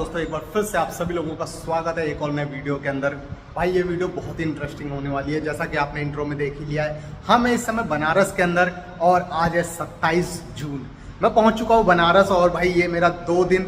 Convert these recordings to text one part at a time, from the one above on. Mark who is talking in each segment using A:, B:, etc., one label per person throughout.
A: दोस्तों, एक बार फिर से आप सभी लोगों का स्वागत है एक और नए वीडियो के अंदर। भाई ये वीडियो बहुत ही इंटरेस्टिंग होने वाली है, जैसा कि आपने इंट्रो में देख ही लिया है। हम इस समय बनारस के अंदर और आज है 27 जून। मैं पहुंच चुका हूं बनारस और भाई ये मेरा 2 दिन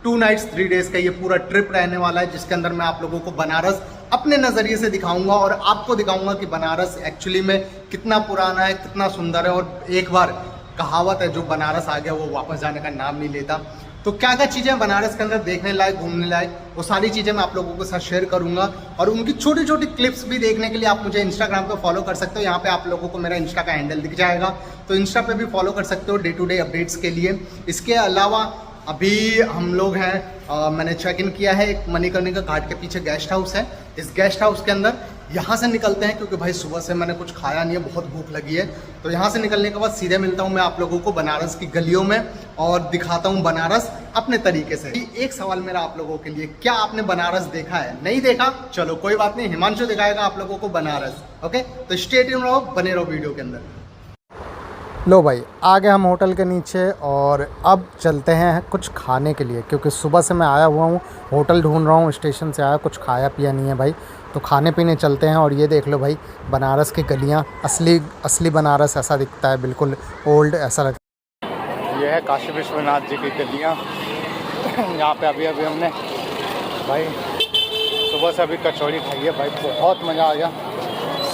A: 2 नाइट्स 3 डेज का ये पूरा ट्रिप रहने वाला है, जिसके अंदर मैं आप लोगों को बनारस अपने नज़रिए से दिखाऊंगा और आपको दिखाऊंगा कि बनारस एक्चुअली में कितना पुराना है, कितना सुंदर है। और एक बार कहावत है, जो बनारस आ गया वो वापस जाने का नाम नहीं लेता। तो क्या क्या चीज़ें बनारस के अंदर देखने लायक, घूमने लायक, वो सारी चीज़ें मैं आप लोगों के साथ शेयर करूंगा। और उनकी छोटी छोटी क्लिप्स भी देखने के लिए आप मुझे इंस्टाग्राम पे फॉलो कर सकते हो। यहाँ पे आप लोगों को मेरा इंस्टा का हैंडल दिख जाएगा, तो इंस्टा पे भी फॉलो कर सकते हो डे टू डे अपडेट्स के लिए। इसके अलावा अभी हम लोग हैं, मैंने चेक इन किया है, एक मणिकर्णिका घाट के पीछे गेस्ट हाउस है। इस गेस्ट हाउस के अंदर यहाँ से निकलते हैं, क्योंकि भाई सुबह से मैंने कुछ खाया नहीं है, बहुत भूख लगी है। तो यहाँ से निकलने के बाद सीधे मिलता हूँ मैं आप लोगों को बनारस की गलियों में और दिखाता हूँ बनारस अपने तरीके से। एक सवाल मेरा आप लोगों के लिए, क्या आपने बनारस देखा है? नहीं देखा? चलो कोई बात नहीं, हिमांशु दिखाएगा आप लोगों को बनारस। ओके, तो स्टे ट्यून रहो, बने रहो वीडियो के अंदर। लो भाई, आ गए हम होटल के नीचे और अब चलते हैं कुछ खाने के लिए, क्योंकि सुबह से मैं आया हुआ हूँ, होटल ढूंढ रहा हूँ, स्टेशन से आया, कुछ खाया पिया नहीं है भाई। तो खाने पीने चलते हैं। और ये देख लो भाई, बनारस की गलियाँ, असली बनारस ऐसा दिखता है, बिल्कुल ओल्ड ऐसा लगता है। ये है काशी विश्वनाथ जी की गलियाँ। यहाँ पे अभी हमने भाई सुबह से अभी कचौड़ी खाई है भाई, बहुत मज़ा आ गया।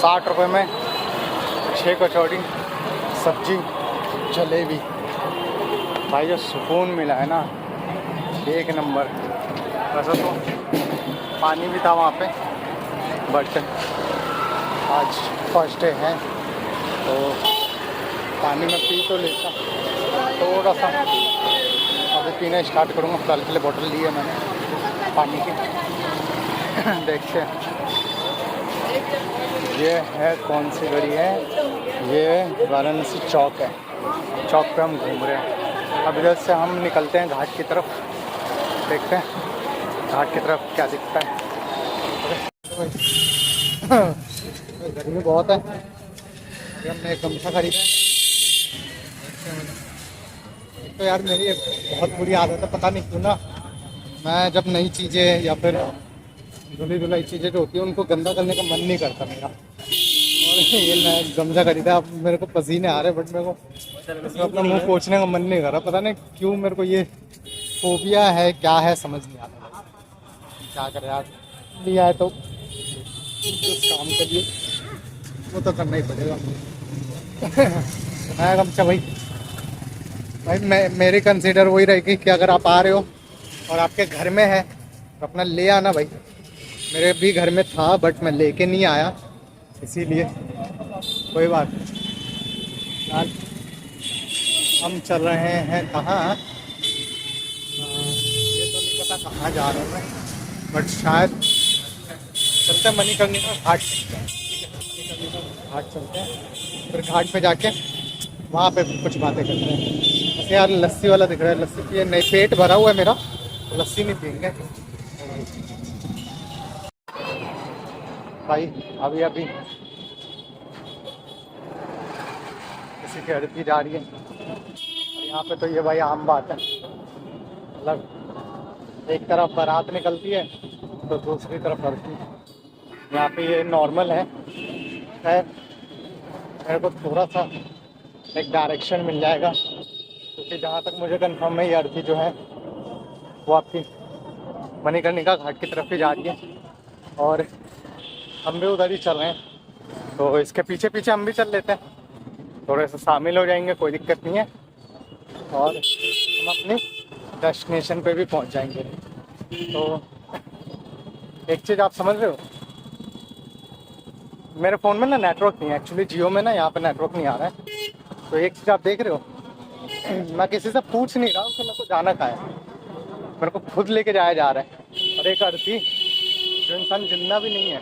A: 60 रुपये में 6 कचौड़ी, सब्जी, जलेबी। भाई जो सुकून मिला है ना, एक नंबर। वैसे तो पानी भी था वहाँ पे, बट आज फर्स्ट डे है तो पानी में पी तो लेता, थोड़ा सा अभी पीना स्टार्ट करूँगा। कल के लिए बोतल ली है मैंने पानी की। देखते हैं ये है कौन सी गली है। ये वाराणसी चौक है, चौक पे हम घूम रहे हैं। अब इधर से हम निकलते हैं घाट की तरफ, देखते हैं घाट की तरफ क्या दिखता है। गर्मी बहुत है। हमने एक गमछा खरीदा है। तो यार मेरी एक बहुत बुरी आदत है, पता नहीं क्यों ना, मैं जब नई चीज़ें या फिर धुलाई चीज़ें जो होती हैं उनको गंदा करने का मन नहीं करता मेरा। और ये मैं गमछा खरीदा, अब मेरे को पसीने आ रहे, बट मेरे को अपना मुंह पोंछने का मन नहीं कर रहा। पता नहीं क्यों मेरे को ये फोबिया है, क्या है समझ नहीं आता। क्या करें यार, लिया है तो उस काम के लिए वो तो करना ही पड़ेगा। मैं गमछा भाई मेरी कंसीडर वही रहेगी कि अगर आप आ रहे हो और आपके घर में है तो अपना ले आना भाई। मेरे भी घर में था बट मैं लेके नहीं आया, इसीलिए कोई बात नहीं। यार हम चल रहे हैं कहाँ, ये तो नहीं पता कहाँ जा रहे हैं, बट शायद चलते हैं मणिकर्णिका घाट। घाट चलते हैं, फिर घाट पे जाके वहाँ पे कुछ बातें करते हैं। ऐसे यार लस्सी वाला दिख रहा है, लस्सी पिए नहीं, पेट भरा हुआ है मेरा, लस्सी नहीं पियेंगे भाई। अभी किसी की अड़ती जा रही है यहाँ पे, तो ये भाई आम बात है। मतलब एक तरफ बारात निकलती है तो दूसरी तरफ अड़ती। यहाँ पे ये नॉर्मल है। खैर मेरे को थोड़ा सा एक डायरेक्शन मिल जाएगा, क्योंकि जहाँ तक मुझे कंफर्म है ये अड़ती जो है वो आपकी मणिकर्णिका घाट की तरफ ही जा रही है और हम भी उधर ही चल रहे हैं। तो इसके पीछे पीछे हम भी चल लेते हैं, थोड़े से शामिल हो जाएंगे, कोई दिक्कत नहीं है, और हम अपनी डेस्टिनेशन पे भी पहुंच जाएंगे। तो एक चीज़ आप समझ रहे हो, मेरे फ़ोन में ना नेटवर्क नहीं है एक्चुअली, जियो में ना यहाँ पे नेटवर्क नहीं आ रहा है। तो एक चीज़ आप देख रहे हो, मैं किसी से पूछ नहीं रहा हूँ कि मेरे को जाना कहाँ है, मेरे को खुद लेके जाया जा रहा है। और एक अर्थी जो इंसान जिंदा भी नहीं है,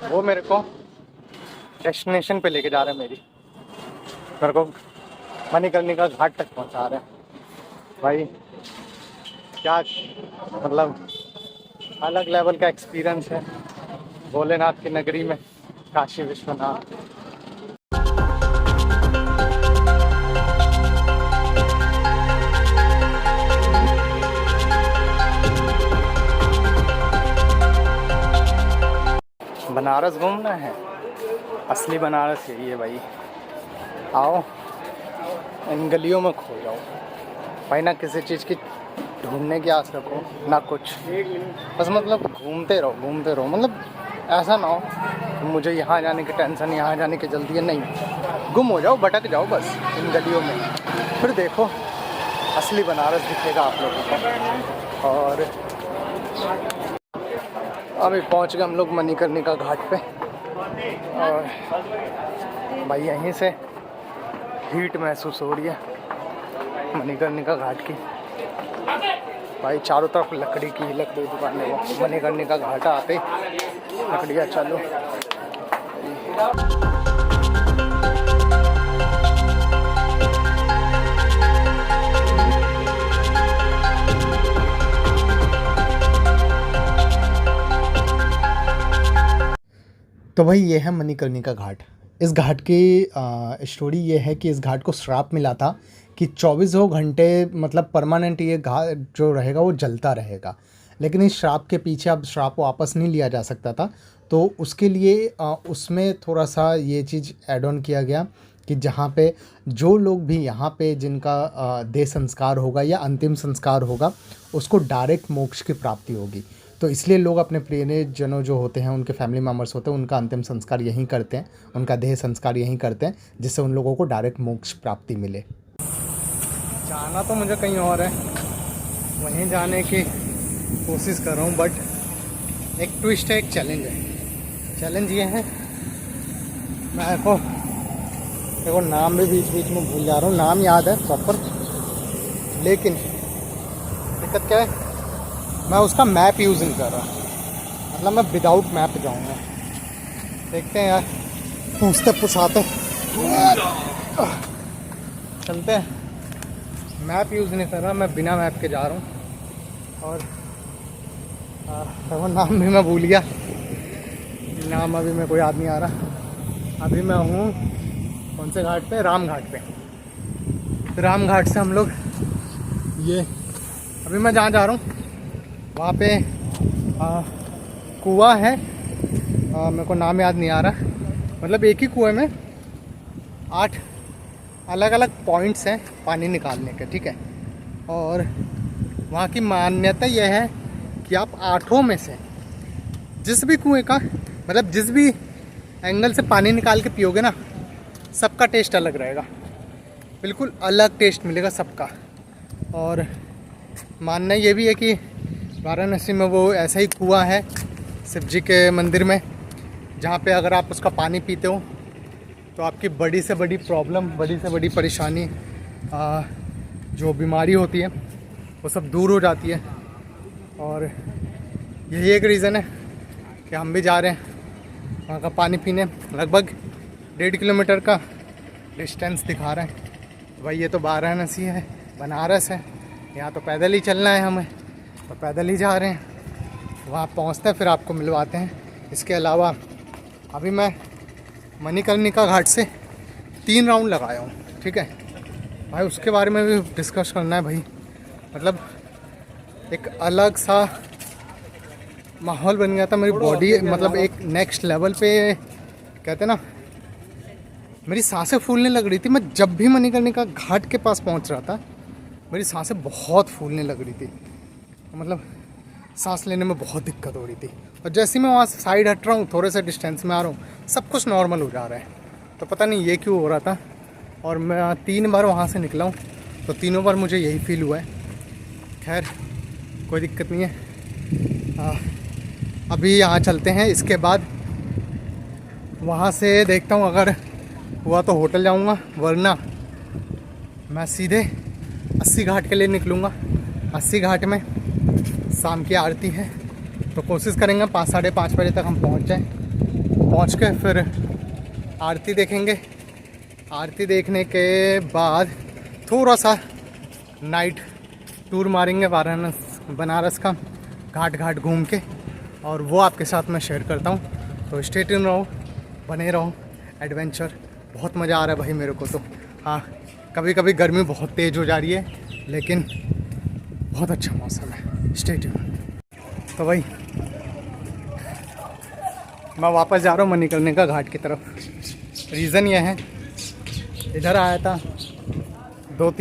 A: वो मेरे को डेस्टिनेशन पे लेके जा रहा है, मेरे को मणिकर्णिका घाट तक पहुंचा रहा है भाई। क्या मतलब अलग लेवल का एक्सपीरियंस है भोलेनाथ की नगरी में, काशी विश्वनाथ। बनारस घूमना है, असली बनारस यही है भाई। आओ इन गलियों में खो जाओ भाई, ना किसी चीज़ की ढूंढने की आस रखो ना कुछ, बस मतलब घूमते रहो। मतलब ऐसा ना हो कि मुझे यहाँ जाने की टेंशन, यहाँ जाने की जल्दी है, नहीं, गुम हो जाओ, भटक जाओ बस इन गलियों में, फिर देखो असली बनारस दिखेगा आप लोगों को। और अभी पहुँच गए हम लोग मणिकर्णिका घाट पे, और भाई यहीं से हीट महसूस हो रही है मणिकर्णिका घाट की। भाई चारों तरफ लकड़ी दुकानें, वो मणिकर्णिका घाट आते लकड़ियाँ चालू। तो भाई ये है मणिकर्णिका घाट। इस घाट की स्टोरी ये है कि इस घाट को श्राप मिला था कि 24 घंटे मतलब परमानेंट ये घाट जो रहेगा वो जलता रहेगा, लेकिन इस श्राप के पीछे अब श्राप वापस नहीं लिया जा सकता था, तो उसके लिए उसमें थोड़ा सा ये चीज़ ऐड ऑन किया गया कि जहाँ पे जो लोग भी यहाँ पे जिनका देह संस्कार होगा या अंतिम संस्कार होगा उसको डायरेक्ट मोक्ष की प्राप्ति होगी। तो इसलिए लोग अपने प्रियजनों जो होते हैं, उनके फैमिली मेम्बर्स होते हैं, उनका अंतिम संस्कार यहीं करते हैं, उनका देह संस्कार यहीं करते हैं, जिससे उन लोगों को डायरेक्ट मोक्ष प्राप्ति मिले। जाना तो मुझे कहीं और है, वहीं जाने की कोशिश कर रहा हूँ, बट एक ट्विस्ट है, एक चैलेंज है। चैलेंज ये है, मैं देखो नाम भी बीच बीच में भूल जा रहा हूँ, नाम याद है प्रॉपर, लेकिन दिक्कत क्या है, मैं उसका मैप यूज़ नहीं कर रहा, मतलब मैं विदाउट मैप जाऊँगा। देखते हैं यार, पूछते पुछाते चलते हैं। मैप यूज़ नहीं कर रहा, मैं बिना मैप के जा रहा हूँ। और तो नाम भी मैं भूल गया, नाम अभी मेरे को याद नहीं आ रहा। अभी मैं हूँ कौन से घाट पे, राम घाट पे। राम घाट से हम लोग ये अभी मैं जहाँ जा रहा हूँ वहाँ पे कुआं है, मेरे को नाम याद नहीं आ रहा, मतलब एक ही कुएं में 8 अलग अलग पॉइंट्स हैं पानी निकालने के, ठीक है। और वहाँ की मान्यता यह है कि आप 8 में से जिस भी कुएं का, मतलब जिस भी एंगल से पानी निकाल के पियोगे ना, सबका टेस्ट अलग रहेगा, बिल्कुल अलग टेस्ट मिलेगा सबका। और मानना ये भी है कि वाराणसी में वो ऐसा ही कुआं है शिव जी के मंदिर में, जहाँ पे अगर आप उसका पानी पीते हो तो आपकी बड़ी से बड़ी प्रॉब्लम, बड़ी से बड़ी परेशानी, जो बीमारी होती है वो सब दूर हो जाती है। और यही एक रीज़न है कि हम भी जा रहे हैं वहाँ का पानी पीने। लगभग 1.5 किलोमीटर का डिस्टेंस दिखा रहा है। भाई ये तो वाराणसी है, बनारस है, यहाँ तो पैदल ही चलना है हमें, तो पैदल ही जा रहे हैं। वहाँ पहुँचते हैं फिर आपको मिलवाते हैं। इसके अलावा अभी मैं मणिकर्णिका घाट से 3 राउंड लगाया हूँ, ठीक है भाई, उसके बारे में भी डिस्कस करना है भाई। मतलब एक अलग सा माहौल बन गया था, मेरी बॉडी मतलब एक नेक्स्ट लेवल पे, कहते ना, मेरी सांसें फूलने लग रही थी। मैं जब भी मणिकर्णिका घाट के पास पहुँच रहा था मेरी सांसें बहुत फूलने लग रही थी, मतलब सांस लेने में बहुत दिक्कत हो रही थी। और जैसे ही मैं वहाँ से साइड हट रहा हूँ, थोड़े से डिस्टेंस में आ रहा हूँ, सब कुछ नॉर्मल हो जा रहा है। तो पता नहीं ये क्यों हो रहा था। और मैं 3 बार वहाँ से निकला हूँ, तो तीनों बार मुझे यही फील हुआ है। खैर कोई दिक्कत नहीं है। अभी यहाँ चलते हैं, इसके बाद वहाँ से देखता हूँ, अगर हुआ तो होटल जाऊँगा, वरना मैं सीधे 80 घाट के लिए निकलूँगा। 80 घाट में शाम की आरती है, तो कोशिश करेंगे 5 साढ़े 5 बजे तक हम पहुँच जाएँ। पहुँच के फिर आरती देखेंगे। आरती देखने के बाद थोड़ा सा नाइट टूर मारेंगे बनारस का, घाट घाट घूम के, और वो आपके साथ मैं शेयर करता हूँ। तो स्टे ट्यून रहो, बने रहो। एडवेंचर बहुत मज़ा आ रहा है भाई मेरे को तो। हाँ, कभी कभी गर्मी बहुत तेज़ हो जा रही है, लेकिन बहुत अच्छा मौसम है। Stay tune. तो भाई मैं वापस जा रहा हूँ मणिकर्णिका घाट की तरफ। रीज़न ये है, इधर आया था दो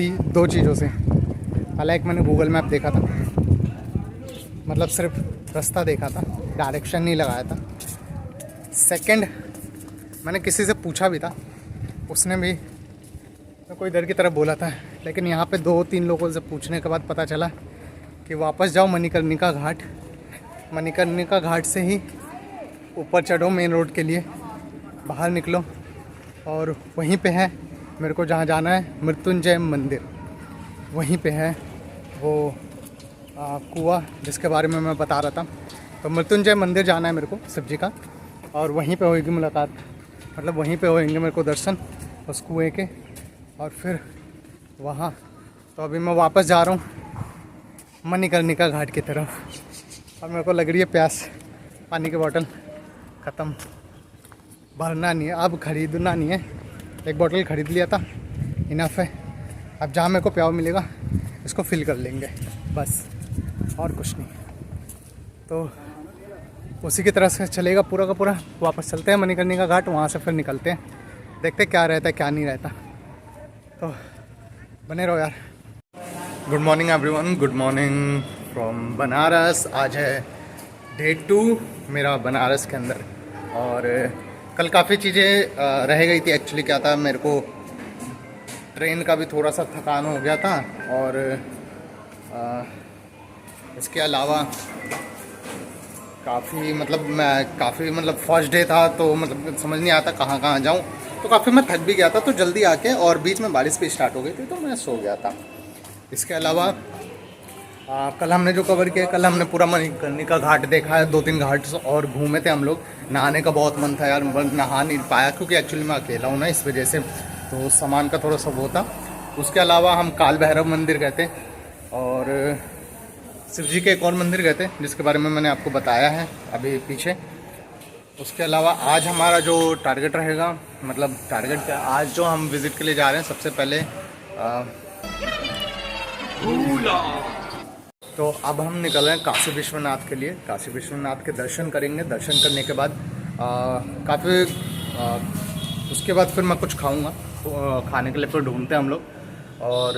A: चीज़ों से। पहले एक मैंने गूगल मैप देखा था, मतलब सिर्फ रास्ता देखा था, डायरेक्शन नहीं लगाया था। सेकंड, मैंने किसी से पूछा भी था, उसने भी कोई इधर की तरफ बोला था, लेकिन यहाँ पे 2-3 लोगों से पूछने के बाद पता चला कि वापस जाओ मणिकर्णिका घाट। मणिकर्णिका घाट से ही ऊपर चढ़ो मेन रोड के लिए, बाहर निकलो और वहीं पे है मेरे को जहाँ जाना है, मृत्युंजय मंदिर। वहीं पे है वो कुआं जिसके बारे में मैं बता रहा था। तो मृत्युंजय मंदिर जाना है मेरे को, शिव जी का, और वहीं पे होगी मुलाकात, मतलब वहीं पे होंगे मेरे को दर्शन उस कुएँ के, और फिर वहाँ। तो अभी मैं वापस जा रहा हूँ मणिकर्णिका घाट की तरफ और मेरे को लग रही है प्यास। पानी की बोतल ख़त्म, भरना नहीं है, अब ख़रीदना नहीं है। एक बोतल ख़रीद लिया था, इनफ है। अब जहाँ मेरे को प्याव मिलेगा इसको फिल कर लेंगे बस, और कुछ नहीं। तो उसी की तरह से चलेगा पूरा का पूरा। वापस चलते हैं मणिकर्णिका घाट, वहाँ से फिर निकलते हैं, देखते क्या रहता है क्या नहीं रहता। तो बने रहो यार। Good morning everyone, good morning from Banaras. आज है डे 2 मेरा बनारस के अंदर, और कल काफ़ी चीज़ें रह गई थी। एक्चुअली क्या था, मेरे को ट्रेन का भी थोड़ा सा थकान हो गया था, और इसके अलावा काफ़ी मतलब फर्स्ट डे था, तो मतलब समझ नहीं आता कहाँ कहाँ जाऊँ, तो काफ़ी मैं थक भी गया था। तो जल्दी आके, और बीच में बारिश भी स्टार्ट हो गई थी, तो मैं सो गया था। इसके अलावा कल हमने जो कवर किया, कल हमने पूरा मणिकर्णिका घाट देखा है, 2-3 घाट और घूमे थे हम लोग। नहाने का बहुत मन था यार, नहा नहीं पाया क्योंकि एक्चुअली मैं अकेला हूँ ना, इस वजह से, तो सामान का थोड़ा सा वो था। उसके अलावा हम काल भैरव मंदिर गए थे, और शिव जी के एक और मंदिर गए थे जिसके बारे में मैंने आपको बताया है अभी पीछे। उसके अलावा आज हमारा जो टारगेट रहेगा, मतलब टारगेट क्या, आज जो हम विज़िट के लिए जा रहे हैं, सबसे पहले तो अब हम निकल रहे हैं काशी विश्वनाथ के लिए। काशी विश्वनाथ के दर्शन करेंगे। दर्शन करने के बाद उसके बाद फिर मैं कुछ खाऊंगा, खाने के लिए फिर ढूंढते हैं हम लोग। और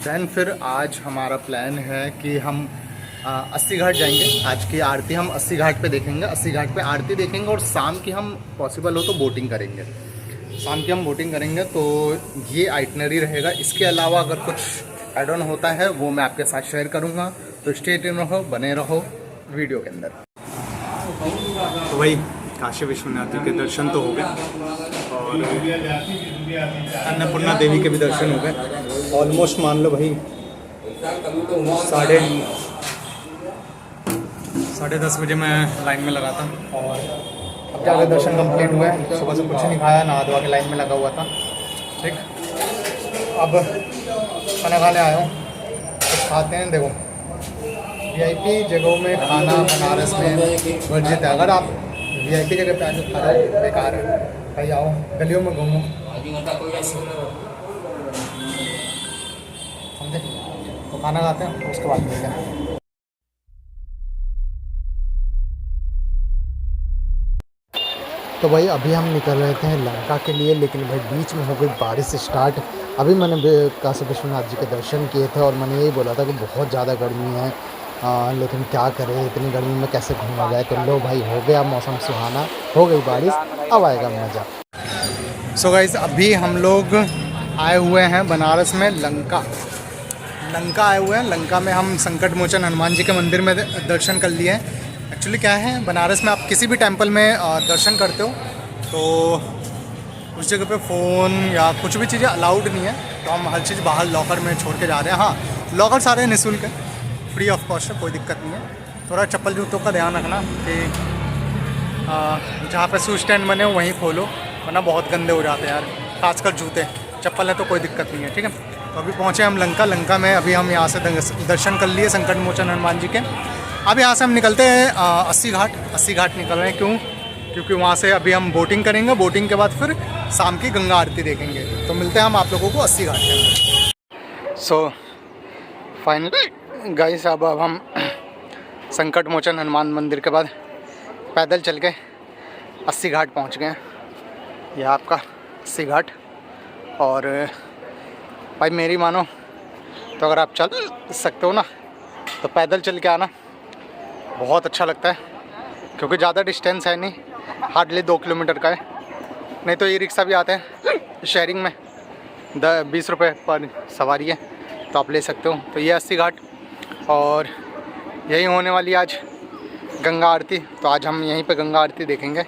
A: देन फिर आज हमारा प्लान है कि हम 80 घाट जाएंगे। आज की आरती हम 80 घाट पे देखेंगे, 80 घाट पे आरती देखेंगे, और शाम की हम पॉसिबल हो तो बोटिंग करेंगे। शाम की हम बोटिंग करेंगे, तो ये आइटनरी रहेगा। इसके अलावा अगर कुछ ऐड ऑन होता है वो मैं आपके साथ शेयर करूँगा, तो स्टे ट्यून रहो, बने रहो वीडियो के अंदर। तो भाई काशी विश्वनाथ जी के दर्शन तो हो गए, और अन्नपूर्णा देवी के भी दर्शन हो गए। ऑलमोस्ट मान लो भाई 10:30 बजे मैं लाइन में लगा था, और अब जाकर दर्शन कंप्लीट हुए। सुबह से कुछ नहीं खाया, नहा धोआ के लाइन में लगा हुआ था। ठीक, अब खाना खाने आया हूँ, कुछ खाते हैं। देखो, VIP जगहों में खाना बनारस में वर्जित है। अगर आप VIP जगह पे आके खा रहे हो, बेकार है भाई। आओ गलियों में घूमो, समझे? तो खाना खाते हैं, उसके बाद मिलते हैं। तो भाई अभी हम निकल रहे थे लंका के लिए, लेकिन भाई बीच में हो गई बारिश स्टार्ट। अभी मैंने काशी विश्वनाथ जी के दर्शन किए थे, और मैंने यही बोला था कि बहुत ज़्यादा गर्मी है, लेकिन क्या करें, इतनी गर्मी में कैसे घूमा जाए। तो लो भाई, हो गया मौसम सुहाना, हो गई बारिश, अब आएगा मज़ा। सो गाइस, अभी हम लोग आए हुए हैं बनारस में लंका आए हुए हैं। लंका में हम संकट मोचन हनुमान जी के मंदिर में दर्शन कर लिए हैं। एक्चुअली क्या है, बनारस में आप किसी भी टेंपल में दर्शन करते हो तो उस जगह पे फ़ोन या कुछ भी चीज़ें अलाउड नहीं है, तो हम हर चीज़ बाहर लॉकर में छोड़ के जा रहे हैं। हाँ, लॉकर सारे निःशुल्क है, फ्री ऑफ कॉस्ट है, कोई दिक्कत नहीं है। थोड़ा चप्पल जूतों का ध्यान रखना कि जहाँ पे शू स्टैंड बने वहीं खोलो, वरना बहुत गंदे हो जाते हैं यार, खासकर जूते। चप्पल है तो कोई दिक्कत नहीं है, ठीक है। तो अभी पहुँचे हम लंका में। अभी हम यहाँ से दर्शन कर लिए संकट मोचन हनुमान जी के। अब यहाँ से हम निकलते हैं 80 घाट निकल रहे हैं। क्यों? क्योंकि वहाँ से अभी हम बोटिंग करेंगे, बोटिंग के बाद फिर शाम की गंगा आरती देखेंगे। तो मिलते हैं हम आप लोगों को 80 घाट के अंदर। सो फाइनली गाइस, अब हम संकट मोचन हनुमान मंदिर के बाद पैदल चल के अस्सी घाट पहुंच गए हैं। यह आपका अस्सी घाट। और भाई मेरी मानो तो अगर आप चल सकते हो ना तो पैदल चल के आना बहुत अच्छा लगता है, क्योंकि ज़्यादा डिस्टेंस है नहीं, हार्डली 2 किलोमीटर का है। नहीं तो ई रिक्शा भी आते हैं शेयरिंग में, 20 रुपये पर सवारी है, तो आप ले सकते हो। तो ये अस्सी घाट और यही होने वाली आज गंगा आरती। तो आज हम यहीं पे गंगा आरती देखेंगे,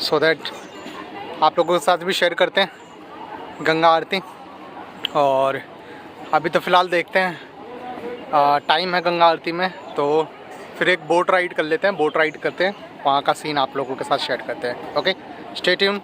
A: सो दैट आप लोगों के साथ भी शेयर करते हैं गंगा आरती। और अभी तो फ़िलहाल देखते हैं, टाइम है गंगा आरती में, तो फिर एक बोट राइड कर लेते हैं। बोट राइड करते हैं, वहाँ का सीन आप लोगों के साथ शेयर करते हैं। Okay, stay tune.